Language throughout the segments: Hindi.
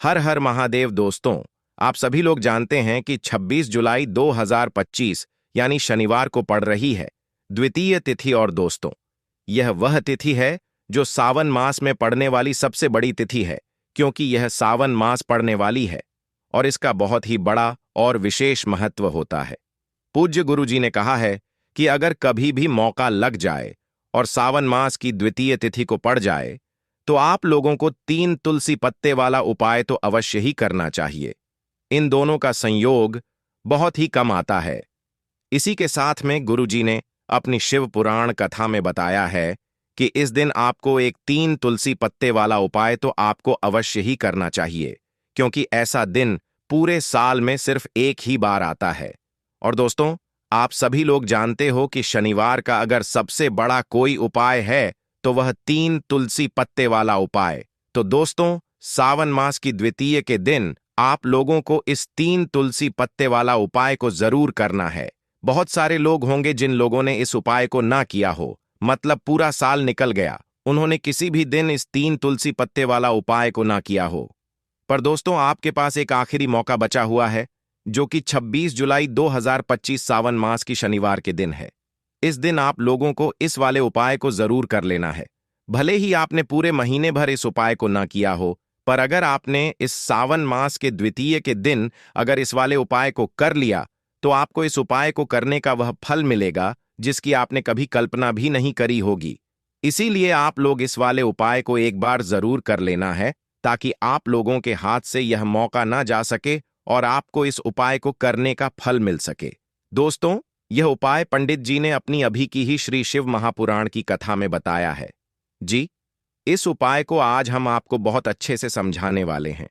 हर हर महादेव दोस्तों। आप सभी लोग जानते हैं कि 26 जुलाई 2025 यानी शनिवार को पड़ रही है द्वितीय तिथि। और दोस्तों, यह वह तिथि है जो सावन मास में पड़ने वाली सबसे बड़ी तिथि है, क्योंकि यह सावन मास पड़ने वाली है और इसका बहुत ही बड़ा और विशेष महत्व होता है। पूज्य गुरु जी ने कहा है कि अगर कभी भी मौका लग जाए और सावन मास की द्वितीय तिथि को पड़ जाए तो आप लोगों को 3 तुलसी पत्ते वाला उपाय तो अवश्य ही करना चाहिए। इन दोनों का संयोग बहुत ही कम आता है। इसी के साथ में गुरुजी ने अपनी शिव पुराण कथा में बताया है कि इस दिन आपको एक 3 तुलसी पत्ते वाला उपाय तो आपको अवश्य ही करना चाहिए, क्योंकि ऐसा दिन पूरे साल में सिर्फ एक ही बार आता है। और दोस्तों, आप सभी लोग जानते हो कि शनिवार का अगर सबसे बड़ा कोई उपाय है तो वह 3 तुलसी पत्ते वाला उपाय। तो दोस्तों, सावन मास की द्वितीय के दिन आप लोगों को इस 3 तुलसी पत्ते वाला उपाय को जरूर करना है। बहुत सारे लोग होंगे जिन लोगों ने इस उपाय को ना किया हो, मतलब पूरा साल निकल गया, उन्होंने किसी भी दिन इस 3 तुलसी पत्ते वाला उपाय को ना किया हो। पर दोस्तों, आपके पास एक आखिरी मौका बचा हुआ है, जो कि 26 जुलाई 2025 सावन मास की शनिवार के दिन है। इस दिन आप लोगों को इस वाले उपाय को जरूर कर लेना है। भले ही आपने पूरे महीने भर इस उपाय को ना किया हो, पर अगर आपने इस सावन मास के द्वितीय के दिन अगर इस वाले उपाय को कर लिया तो आपको इस उपाय को करने का वह फल मिलेगा जिसकी आपने कभी कल्पना भी नहीं करी होगी। इसीलिए आप लोग इस वाले उपाय को एक बार जरूर कर लेना है, ताकि आप लोगों के हाथ से यह मौका ना जा सके और आपको इस उपाय को करने का फल मिल सके। दोस्तों, यह उपाय पंडित जी ने अपनी अभी की ही श्री शिव महापुराण की कथा में बताया है। जी, इस उपाय को आज हम आपको बहुत अच्छे से समझाने वाले हैं।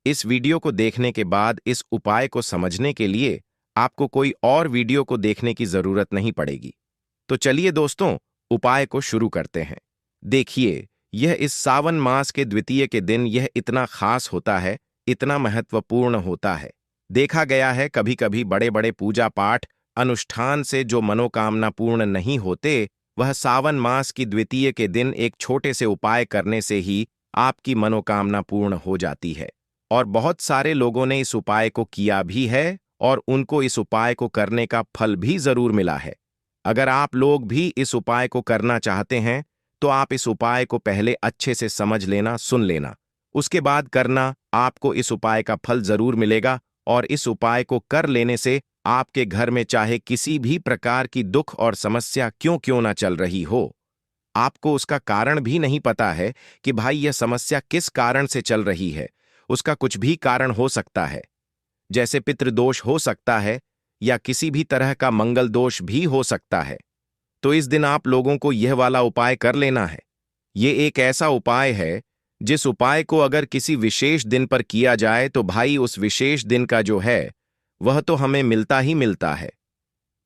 इस वीडियो को देखने के बाद इस उपाय को समझने के लिए आपको कोई और वीडियो को देखने की जरूरत नहीं पड़ेगी। तो चलिए दोस्तों, उपाय को शुरू करते हैं। देखिए, यह इस सावन मास के द्वितीय के दिन यह इतना खास होता है, इतना महत्वपूर्ण होता है। देखा गया है कभी कभी बड़े बड़े पूजा पाठ अनुष्ठान से जो मनोकामना पूर्ण नहीं होते, वह सावन मास की द्वितीय के दिन एक छोटे से उपाय करने से ही आपकी मनोकामना पूर्ण हो जाती है। और बहुत सारे लोगों ने इस उपाय को किया भी है और उनको इस उपाय को करने का फल भी जरूर मिला है। अगर आप लोग भी इस उपाय को करना चाहते हैं तो आप इस उपाय को पहले अच्छे से समझ लेना, सुन लेना, उसके बाद करना। आपको इस उपाय का फल जरूर मिलेगा और इस उपाय को कर लेने से आपके घर में चाहे किसी भी प्रकार की दुख और समस्या क्यों ना चल रही हो, आपको उसका कारण भी नहीं पता है कि भाई यह समस्या किस कारण से चल रही है। उसका कुछ भी कारण हो सकता है, जैसे पितृदोष हो सकता है या किसी भी तरह का मंगल दोष भी हो सकता है। तो इस दिन आप लोगों को यह वाला उपाय कर लेना है। ये एक ऐसा उपाय है जिस उपाय को अगर किसी विशेष दिन पर किया जाए तो भाई उस विशेष दिन का जो है वह तो हमें मिलता ही मिलता है।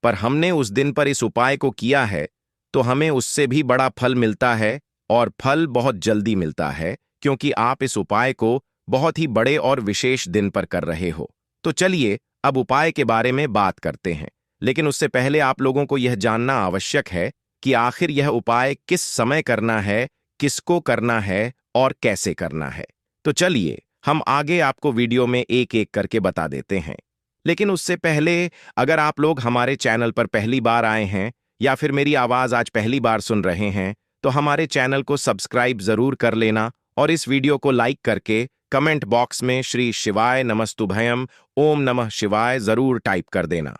पर हमने उस दिन पर इस उपाय को किया है तो हमें उससे भी बड़ा फल मिलता है, और फल बहुत जल्दी मिलता है, क्योंकि आप इस उपाय को बहुत ही बड़े और विशेष दिन पर कर रहे हो। तो चलिए अब उपाय के बारे में बात करते हैं, लेकिन उससे पहले आप लोगों को यह जानना आवश्यक है कि आखिर यह उपाय किस समय करना है, किसको करना है और कैसे करना है। तो चलिए हम आगे आपको वीडियो में एक एक करके बता देते हैं। लेकिन उससे पहले, अगर आप लोग हमारे चैनल पर पहली बार आए हैं या फिर मेरी आवाज आज पहली बार सुन रहे हैं, तो हमारे चैनल को सब्सक्राइब जरूर कर लेना और इस वीडियो को लाइक करके कमेंट बॉक्स में श्री शिवाय नमस्तुभयम ओम नमः शिवाय जरूर टाइप कर देना।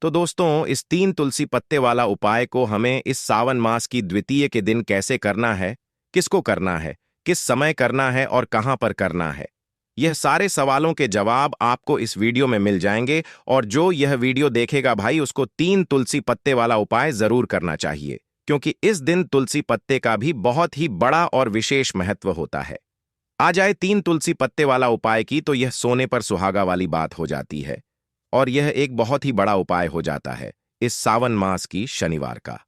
तो दोस्तों, इस 3 तुलसी पत्ते वाला उपाय को हमें इस सावन मास की द्वितीय के दिन कैसे करना है, किसको करना है, किस समय करना है और कहां पर करना है, यह सारे सवालों के जवाब आपको इस वीडियो में मिल जाएंगे। और जो यह वीडियो देखेगा भाई, उसको 3 तुलसी पत्ते वाला उपाय जरूर करना चाहिए, क्योंकि इस दिन तुलसी पत्ते का भी बहुत ही बड़ा और विशेष महत्व होता है। आ जाए 3 तुलसी पत्ते वाला उपाय की, तो यह सोने पर सुहागा वाली बात हो जाती है और यह एक बहुत ही बड़ा उपाय हो जाता है इस सावन मास की शनिवार का।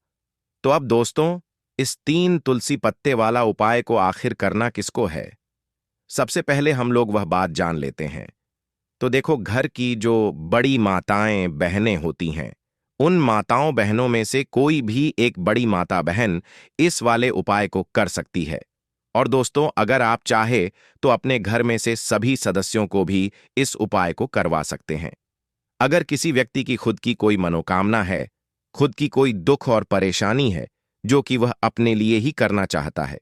तो अब दोस्तों, इस 3 तुलसी पत्ते वाला उपाय को आखिर करना किसको है, सबसे पहले हम लोग वह बात जान लेते हैं। तो देखो, घर की जो बड़ी माताएं बहनें होती हैं, उन माताओं बहनों में से कोई भी एक बड़ी माता बहन इस वाले उपाय को कर सकती है। और दोस्तों, अगर आप चाहे तो अपने घर में से सभी सदस्यों को भी इस उपाय को करवा सकते हैं। अगर किसी व्यक्ति की खुद की कोई मनोकामना है, खुद की कोई दुख और परेशानी है जो कि वह अपने लिए ही करना चाहता है,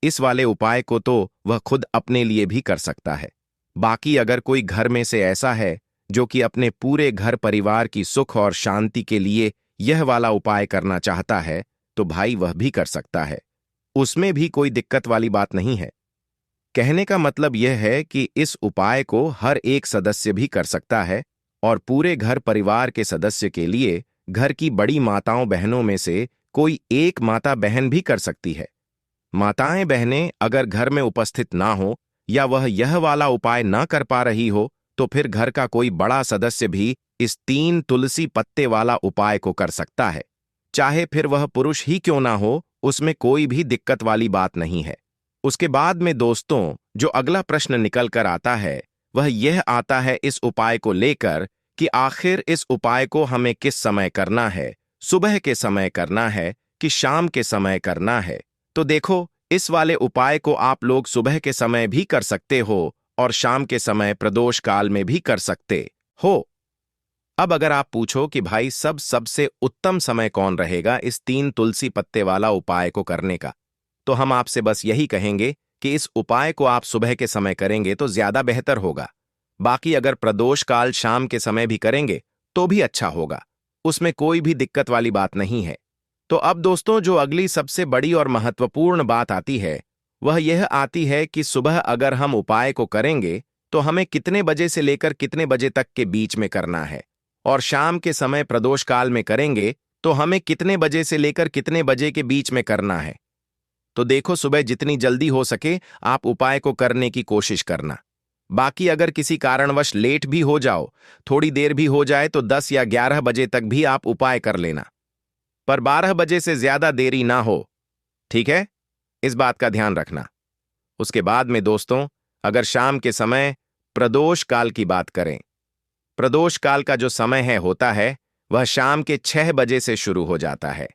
इस वाले उपाय को तो वह खुद अपने लिए भी कर सकता है। बाकी अगर कोई घर में से ऐसा है जो कि अपने पूरे घर परिवार की सुख और शांति के लिए यह वाला उपाय करना चाहता है, तो भाई वह भी कर सकता है। उसमें भी कोई दिक्कत वाली बात नहीं है। कहने का मतलब यह है कि इस उपाय को हर एक सदस्य भी कर सकता है और पूरे घर परिवार के सदस्य के लिए घर की बड़ी माताओं बहनों में से कोई एक माता बहन भी कर सकती है। माताएं बहनें अगर घर में उपस्थित ना हो या वह यह वाला उपाय ना कर पा रही हो, तो फिर घर का कोई बड़ा सदस्य भी इस 3 तुलसी पत्ते वाला उपाय को कर सकता है। चाहे फिर वह पुरुष ही क्यों ना हो, उसमें कोई भी दिक्कत वाली बात नहीं है। उसके बाद में दोस्तों, जो अगला प्रश्न निकल कर आता है वह यह आता है इस उपाय को लेकर कि आखिर इस उपाय को हमें किस समय करना है, सुबह के समय करना है कि शाम के समय करना है। तो देखो, इस वाले उपाय को आप लोग सुबह के समय भी कर सकते हो और शाम के समय प्रदोष काल में भी कर सकते हो। अब अगर आप पूछो कि भाई सबसे उत्तम समय कौन रहेगा इस 3 तुलसी पत्ते वाला उपाय को करने का, तो हम आपसे बस यही कहेंगे कि इस उपाय को आप सुबह के समय करेंगे तो ज्यादा बेहतर होगा। बाकी अगर प्रदोष काल शाम के समय भी करेंगे तो भी अच्छा होगा, उसमें कोई भी दिक्कत वाली बात नहीं है। तो अब दोस्तों, जो अगली सबसे बड़ी और महत्वपूर्ण बात आती है वह यह आती है कि सुबह अगर हम उपाय को करेंगे तो हमें कितने बजे से लेकर कितने बजे तक के बीच में करना है, और शाम के समय प्रदोष काल में करेंगे तो हमें कितने बजे से लेकर कितने बजे के बीच में करना है। तो देखो, सुबह जितनी जल्दी हो सके आप उपाय को करने की कोशिश करना। बाकी अगर किसी कारणवश लेट भी हो जाओ, थोड़ी देर भी हो जाए, तो 10 या 11 बजे तक भी आप उपाय कर लेना, पर 12 बजे से ज्यादा देरी ना हो। ठीक है, इस बात का ध्यान रखना। उसके बाद में दोस्तों, अगर शाम के समय प्रदोष काल की बात करें, प्रदोष काल का जो समय होता है वह शाम के 6 बजे से शुरू हो जाता है।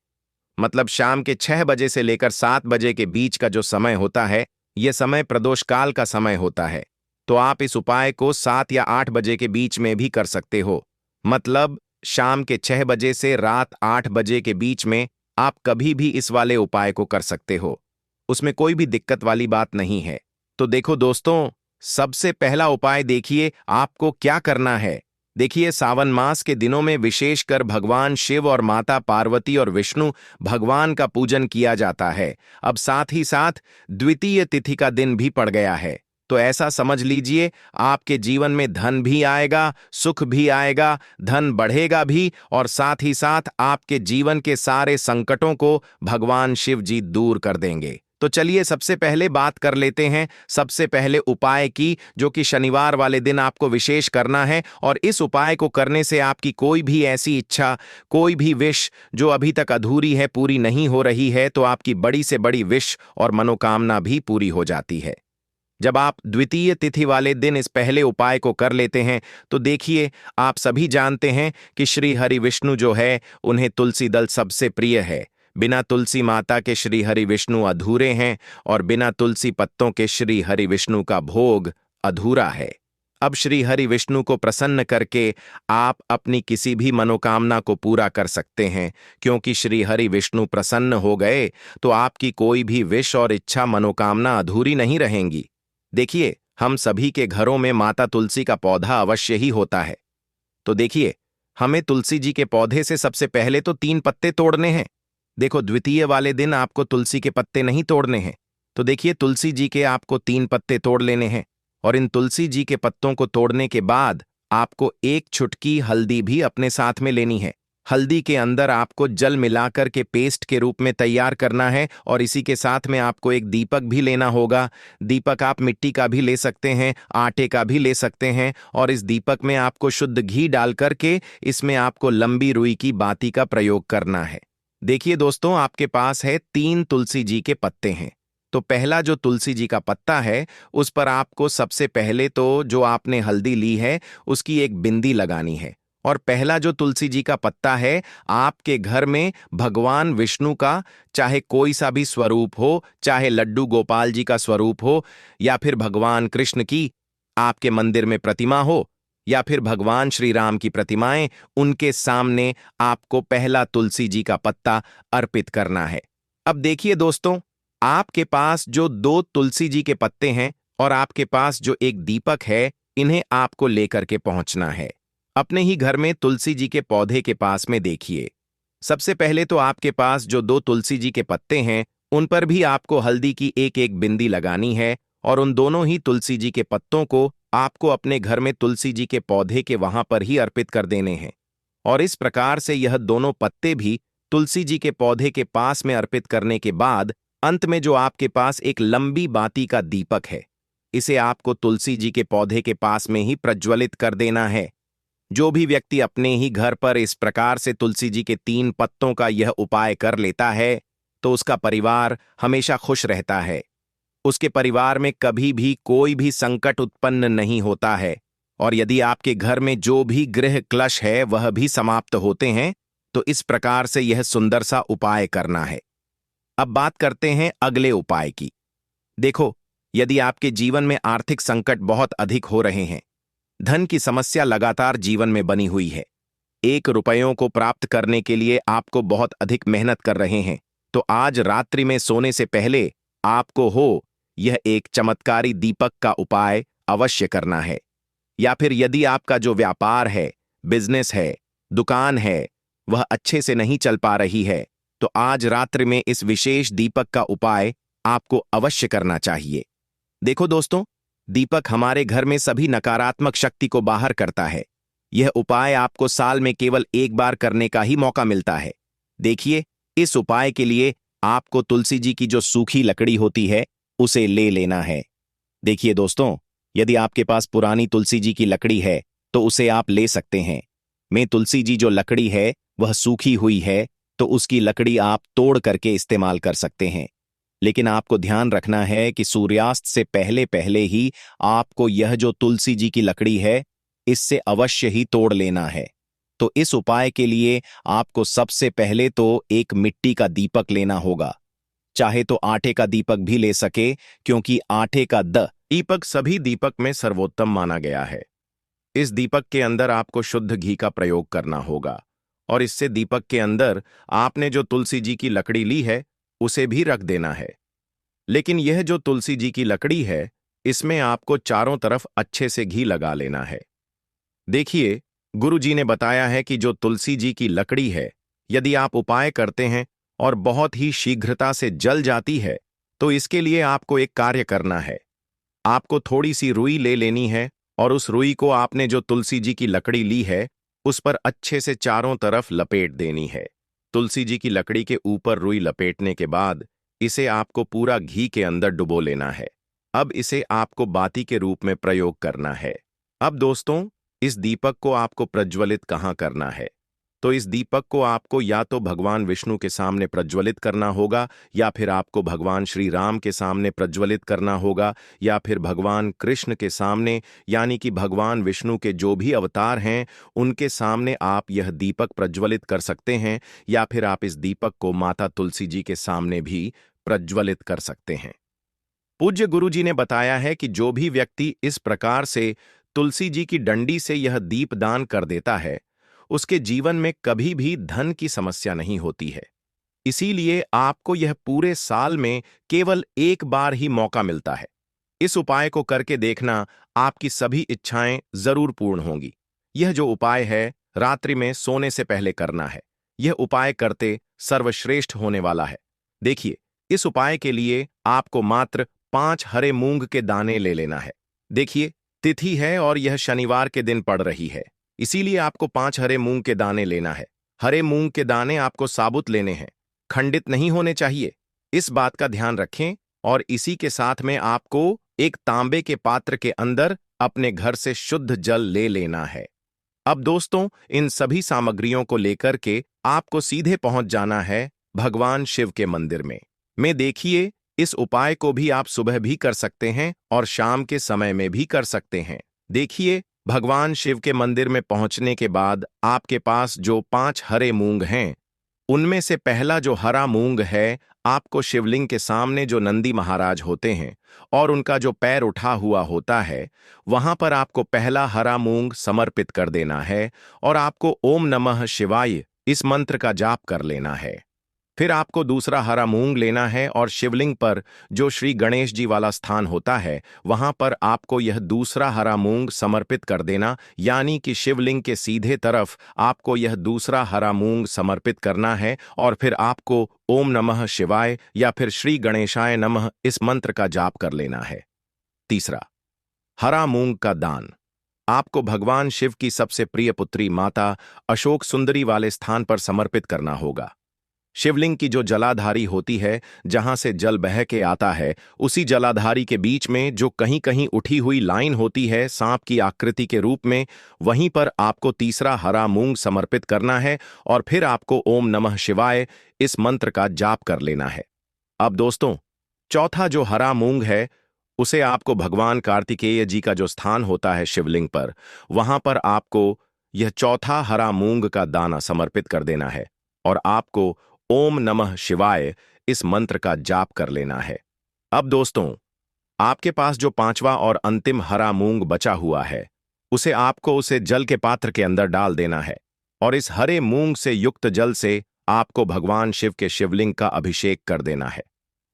मतलब शाम के 6 बजे से लेकर 7 बजे के बीच का जो समय होता है, यह समय प्रदोष काल का समय होता है। तो आप इस उपाय को 7 या 8 बजे के बीच में भी कर सकते हो। मतलब शाम के 6 बजे से रात 8 बजे के बीच में आप कभी भी इस वाले उपाय को कर सकते हो, उसमें कोई भी दिक्कत वाली बात नहीं है। तो देखो दोस्तों, सबसे पहला उपाय देखिए आपको क्या करना है। देखिए, सावन मास के दिनों में विशेषकर भगवान शिव और माता पार्वती और विष्णु भगवान का पूजन किया जाता है। अब साथ ही साथ द्वितीय तिथि का दिन भी पड़ गया है, तो ऐसा समझ लीजिए आपके जीवन में धन भी आएगा, सुख भी आएगा, धन बढ़ेगा भी, और साथ ही साथ आपके जीवन के सारे संकटों को भगवान शिव जी दूर कर देंगे। तो चलिए सबसे पहले बात कर लेते हैं सबसे पहले उपाय की, जो कि शनिवार वाले दिन आपको विशेष करना है। और इस उपाय को करने से आपकी कोई भी ऐसी इच्छा, कोई भी विश जो अभी तक अधूरी है, पूरी नहीं हो रही है, तो आपकी बड़ी से बड़ी विश और मनोकामना भी पूरी हो जाती है। जब आप द्वितीय तिथि वाले दिन इस पहले उपाय को कर लेते हैं, तो देखिए, आप सभी जानते हैं कि श्री हरि विष्णु जो है उन्हें तुलसी दल सबसे प्रिय है। बिना तुलसी माता के श्री हरि विष्णु अधूरे हैं और बिना तुलसी पत्तों के श्री हरि विष्णु का भोग अधूरा है। अब श्री हरि विष्णु को प्रसन्न करके आप अपनी किसी भी मनोकामना को पूरा कर सकते हैं, क्योंकि श्री हरि विष्णु प्रसन्न हो गए तो आपकी कोई भी विश और इच्छा मनोकामना अधूरी नहीं रहेंगी। देखिए, हम सभी के घरों में माता तुलसी का पौधा अवश्य ही होता है। तो देखिए, हमें तुलसी जी के पौधे से सबसे पहले तो 3 पत्ते तोड़ने हैं। देखो, द्वितीय वाले दिन आपको तुलसी के पत्ते नहीं तोड़ने हैं। तो देखिए, तुलसी जी के आपको 3 पत्ते तोड़ लेने हैं, और इन तुलसी जी के पत्तों को तोड़ने के बाद आपको 1 चुटकी हल्दी भी अपने साथ में लेनी है। हल्दी के अंदर आपको जल मिलाकर के पेस्ट के रूप में तैयार करना है, और इसी के साथ में आपको एक दीपक भी लेना होगा। दीपक आप मिट्टी का भी ले सकते हैं, आटे का भी ले सकते हैं, और इस दीपक में आपको शुद्ध घी डाल करके इसमें आपको लंबी रुई की बाती का प्रयोग करना है। देखिए दोस्तों, आपके पास है 3 तुलसी जी के पत्ते हैं। तो पहला जो तुलसी जी का पत्ता है, उस पर आपको सबसे पहले तो जो आपने हल्दी ली है उसकी एक बिंदी लगानी है, और पहला जो तुलसी जी का पत्ता है, आपके घर में भगवान विष्णु का चाहे कोई सा भी स्वरूप हो, चाहे लड्डू गोपाल जी का स्वरूप हो, या फिर भगवान कृष्ण की आपके मंदिर में प्रतिमा हो, या फिर भगवान श्री राम की प्रतिमाएं, उनके सामने आपको पहला तुलसी जी का पत्ता अर्पित करना है। अब देखिए दोस्तों, आपके पास जो दो तुलसी जी के पत्ते हैं और आपके पास जो एक दीपक है, इन्हें आपको लेकर के पहुंचना है। अपने ही घर में तुलसी जी के पौधे के पास में देखिए। सबसे पहले तो आपके पास जो दो तुलसी जी के पत्ते हैं, उन पर भी आपको हल्दी की एक एक बिंदी लगानी है और उन दोनों ही तुलसी जी के पत्तों को आपको अपने घर में तुलसी जी के पौधे के वहां पर ही अर्पित कर देने हैं। और इस प्रकार से यह दोनों पत्ते भी तुलसी जी के पौधे के पास में अर्पित करने के बाद अंत में जो आपके पास एक लंबी बाती का दीपक है, इसे आपको तुलसी जी के पौधे के पास में ही प्रज्वलित कर देना है। जो भी व्यक्ति अपने ही घर पर इस प्रकार से तुलसी जी के 3 पत्तों का यह उपाय कर लेता है, तो उसका परिवार हमेशा खुश रहता है। उसके परिवार में कभी भी कोई भी संकट उत्पन्न नहीं होता है, और यदि आपके घर में जो भी गृह क्लेश है वह भी समाप्त होते हैं, तो इस प्रकार से यह सुंदर सा उपाय करना है। अब बात करते हैं अगले उपाय की। देखो, यदि आपके जीवन में आर्थिक संकट बहुत अधिक हो रहे हैं, धन की समस्या लगातार जीवन में बनी हुई है, 1 रुपयों को प्राप्त करने के लिए आपको बहुत अधिक मेहनत कर रहे हैं, तो आज रात्रि में सोने से पहले आपको यह एक चमत्कारी दीपक का उपाय अवश्य करना है। या फिर यदि आपका जो व्यापार है, बिजनेस है, दुकान है, वह अच्छे से नहीं चल पा रही है, तो आज रात्रि में इस विशेष दीपक का उपाय आपको अवश्य करना चाहिए। देखो दोस्तों, दीपक हमारे घर में सभी नकारात्मक शक्ति को बाहर करता है। यह उपाय आपको साल में केवल एक बार करने का ही मौका मिलता है। देखिए, इस उपाय के लिए आपको तुलसी जी की जो सूखी लकड़ी होती है, उसे ले लेना है। देखिए दोस्तों, यदि आपके पास पुरानी तुलसी जी की लकड़ी है, तो उसे आप ले सकते हैं। में तुलसी जी जो लकड़ी है, वह सूखी हुई है, तो उसकी लकड़ी आप तोड़ करके इस्तेमाल कर सकते हैं। लेकिन आपको ध्यान रखना है कि सूर्यास्त से पहले पहले ही आपको यह जो तुलसी जी की लकड़ी है, इससे अवश्य ही तोड़ लेना है। तो इस उपाय के लिए आपको सबसे पहले तो एक मिट्टी का दीपक लेना होगा। चाहे तो आटे का दीपक भी ले सके, क्योंकि आटे का दीपक सभी दीपक में सर्वोत्तम माना गया है। इस दीपक के अंदर आपको शुद्ध घी का प्रयोग करना होगा, और इससे दीपक के अंदर आपने जो तुलसी जी की लकड़ी ली है, उसे भी रख देना है। लेकिन यह जो तुलसी जी की लकड़ी है, इसमें आपको चारों तरफ अच्छे से घी लगा लेना है। देखिए, गुरु जी ने बताया है कि जो तुलसी जी की लकड़ी है, यदि आप उपाय करते हैं और बहुत ही शीघ्रता से जल जाती है, तो इसके लिए आपको एक कार्य करना है। आपको थोड़ी सी रुई ले लेनी है और उस रुई को आपने जो तुलसी जी की लकड़ी ली है, उस पर अच्छे से चारों तरफ लपेट देनी है। तुलसी जी की लकड़ी के ऊपर रुई लपेटने के बाद इसे आपको पूरा घी के अंदर डुबो लेना है। अब इसे आपको बाती के रूप में प्रयोग करना है। अब दोस्तों, इस दीपक को आपको प्रज्वलित कहाँ करना है? तो इस दीपक को आपको या तो भगवान विष्णु के सामने प्रज्वलित करना होगा, या फिर आपको भगवान श्री राम के सामने प्रज्वलित करना होगा, या फिर भगवान कृष्ण के सामने, यानी कि भगवान विष्णु के जो भी अवतार हैं, उनके सामने आप यह दीपक प्रज्वलित कर सकते हैं, या फिर आप इस दीपक को माता तुलसी जी के सामने भी प्रज्वलित कर सकते हैं। पूज्य गुरु जी ने बताया है कि जो भी व्यक्ति इस प्रकार से तुलसी जी की डंडी से यह दीप दान कर देता है, उसके जीवन में कभी भी धन की समस्या नहीं होती है। इसीलिए आपको यह पूरे साल में केवल एक बार ही मौका मिलता है। इस उपाय को करके देखना, आपकी सभी इच्छाएं जरूर पूर्ण होंगी। यह जो उपाय है, रात्रि में सोने से पहले करना है। यह उपाय करते सर्वश्रेष्ठ होने वाला है। देखिए, इस उपाय के लिए आपको मात्र 5 हरे मूंग के दाने ले लेना है। देखिए, तिथि है और यह शनिवार के दिन पड़ रही है, इसीलिए आपको 5 हरे मूंग के दाने लेना है। हरे मूंग के दाने आपको साबुत लेने हैं, खंडित नहीं होने चाहिए। इस बात का ध्यान रखें। और इसी के साथ में आपको एक तांबे के पात्र के अंदर अपने घर से शुद्ध जल ले लेना है। अब दोस्तों, इन सभी सामग्रियों को लेकर के आपको सीधे पहुंच जाना है भगवान शिव के मंदिर में देखिए, इस उपाय को भी आप सुबह भी कर सकते हैं और शाम के समय में भी कर सकते हैं। देखिए, भगवान शिव के मंदिर में पहुंचने के बाद आपके पास जो 5 हरे मूंग हैं, उनमें से पहला जो हरा मूंग है, आपको शिवलिंग के सामने जो नंदी महाराज होते हैं और उनका जो पैर उठा हुआ होता है, वहां पर आपको पहला हरा मूंग समर्पित कर देना है और आपको ओम नमः शिवाय इस मंत्र का जाप कर लेना है। फिर आपको दूसरा हरा मूंग लेना है और शिवलिंग पर जो श्री गणेश जी वाला स्थान होता है, वहां पर आपको यह दूसरा हरा मूंग समर्पित कर देना, यानी कि शिवलिंग के सीधे तरफ आपको यह दूसरा हरा मूंग समर्पित करना है और फिर आपको ओम नमः शिवाय या फिर श्री गणेशाय नमः इस मंत्र का जाप कर लेना है। तीसरा, हरा मूंग का दान आपको भगवान शिव की सबसे प्रिय पुत्री माता अशोक सुंदरी वाले स्थान पर समर्पित करना होगा। शिवलिंग की जो जलाधारी होती है, जहां से जल बह के आता है, उसी जलाधारी के बीच में जो कहीं कहीं उठी हुई लाइन होती है सांप की आकृति के रूप में, वहीं पर आपको तीसरा हरा मूंग समर्पित करना है और फिर आपको ओम नमः शिवाय इस मंत्र का जाप कर लेना है। अब दोस्तों, चौथा जो हरा मूंग है, उसे आपको भगवान कार्तिकेय जी का जो स्थान होता है शिवलिंग पर, वहां पर आपको यह चौथा हरा मूंग का दाना समर्पित कर देना है और आपको ओम नमः शिवाय इस मंत्र का जाप कर लेना है। अब दोस्तों, आपके पास जो पांचवा और अंतिम हरा मूंग बचा हुआ है, उसे जल के पात्र के अंदर डाल देना है और इस हरे मूंग से युक्त जल से आपको भगवान शिव के शिवलिंग का अभिषेक कर देना है।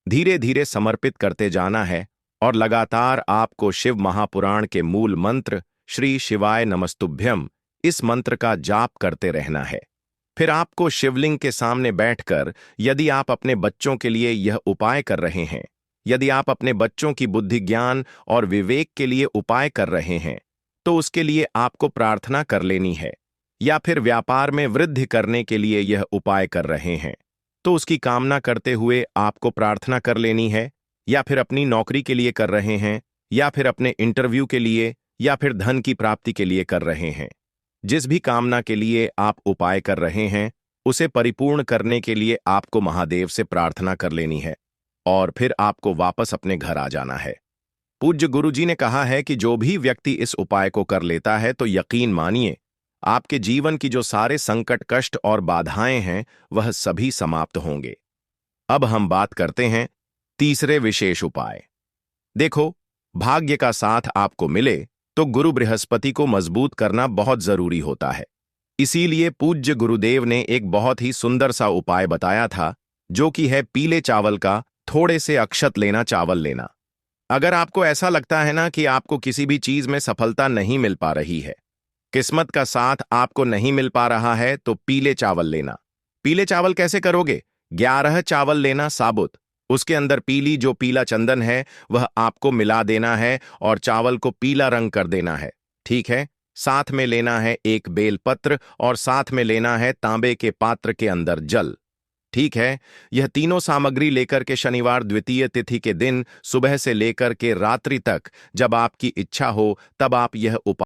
धीरे धीरे समर्पित करते जाना है और लगातार आपको शिव महापुराण के मूल मंत्र श्री शिवाय नमस्तुभ्यम इस मंत्र का जाप करते रहना है। फिर आपको शिवलिंग के सामने बैठकर, यदि आप अपने बच्चों के लिए यह उपाय कर रहे हैं, यदि आप अपने बच्चों की बुद्धि ज्ञान और विवेक के लिए उपाय कर रहे हैं, तो उसके लिए आपको प्रार्थना कर लेनी है। या फिर व्यापार में वृद्धि करने के लिए यह उपाय कर रहे हैं, तो उसकी कामना करते हुए आपको प्रार्थना कर लेनी है। या फिर अपनी नौकरी के लिए कर रहे हैं, या फिर अपने इंटरव्यू के लिए, या फिर धन की प्राप्ति के लिए कर रहे हैं, जिस भी कामना के लिए आप उपाय कर रहे हैं, उसे परिपूर्ण करने के लिए आपको महादेव से प्रार्थना कर लेनी है और फिर आपको वापस अपने घर आ जाना है। पूज्य गुरुजी ने कहा है कि जो भी व्यक्ति इस उपाय को कर लेता है, तो यकीन मानिए आपके जीवन की जो सारे संकट, कष्ट और बाधाएं हैं, वह सभी समाप्त होंगे। अब हम बात करते हैं तीसरे विशेष उपाय। देखो, भाग्य का साथ आपको मिले तो गुरु बृहस्पति को मजबूत करना बहुत जरूरी होता है। इसीलिए पूज्य गुरुदेव ने एक बहुत ही सुंदर सा उपाय बताया था, जो कि है पीले चावल का थोड़े से अक्षत लेना, चावल लेना। अगर आपको ऐसा लगता है ना कि आपको किसी भी चीज में सफलता नहीं मिल पा रही है, किस्मत का साथ आपको नहीं मिल पा रहा है, तो पीले चावल लेना। पीले चावल कैसे करोगे? 11 चावल लेना साबुत, उसके अंदर पीला चंदन है वह आपको मिला देना है और चावल को पीला रंग कर देना है। ठीक है, साथ में लेना है एक बेलपत्र और साथ में लेना है तांबे के पात्र के अंदर जल। ठीक है, यह तीनों सामग्री लेकर के शनिवार द्वितीय तिथि के दिन सुबह से लेकर के रात्रि तक, जब आपकी इच्छा हो तब आप यह उपाय